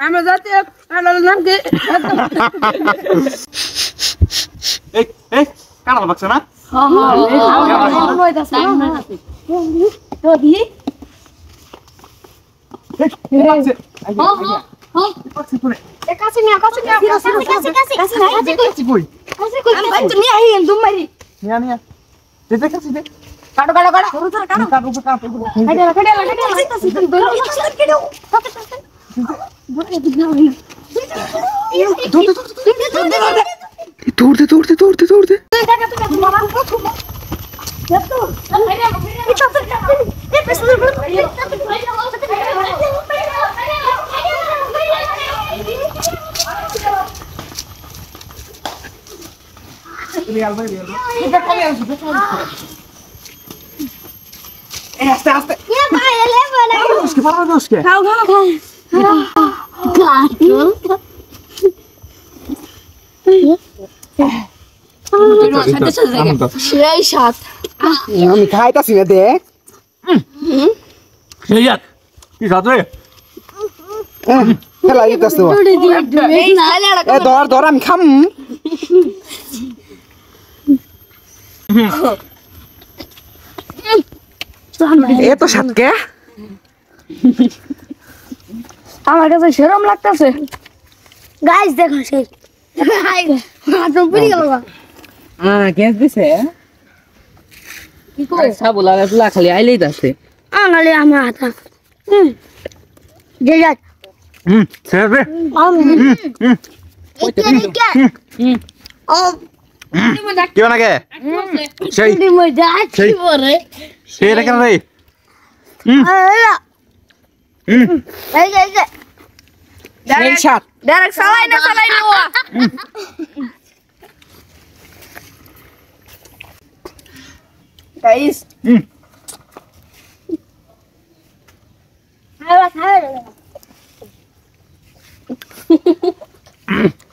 আমরা যাতে আলাল নাম কি এই এই কানা বাচ্চা না তো দি কাছে নিয়া কাছে কই আমি তো নিয়া আই দুম মারি নিয়া দে কাছে দে কাটো দৌড় আস্তে उसके पार में उसके খাও সেই সাত আমি খাইতাছি না দে সেই যাত কি সাথ রে খেলা দিতাছ তো এ ধর আমি খাম এ তো সাত কে আমার কাছে শরম লাগতেছে গাইস দেখো সেই হাত পুরি গেল গ্যাস দিছে কি কই সাবুলা তুলা খালি আইলেই দাসে আনালে আমার হাত যে যা ছেড়ে দে কি বানাকে সেই মজা আছে বরে সেই রে কেন রে এই ডাইরেক্ট চালাই না গাইস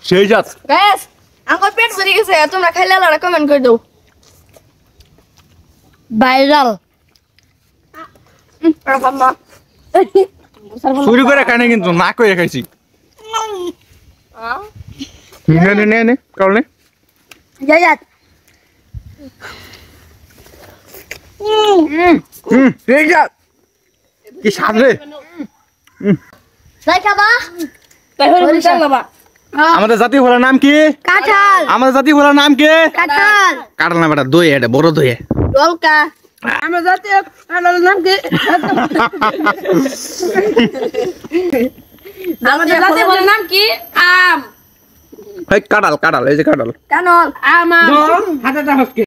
সেই যাত গাইস আমার পেট ভরে গেছে তোমরা খাইলে আলাদা কমেন্ট করে দাও ভাইরাল চুরি করে খাই না কিন্তু না করে খাইছি নে কারণে যা সেই যাত কি স্বাদ রে যাই খাবা আমাদের জাতীয় ফলের নাম কি কাঁঠাল আমাদের জাতীয় ফলের নাম কি কাঁঠাল কাঁঠাল না বেটা দই এটা বড় দই ললকা আমরা যাতে আলাল নাম কি আমাদের জাতি বলে নাম কি আম কাঁঠাল এই যে কাঁঠাল কানল আম হাতে হসকে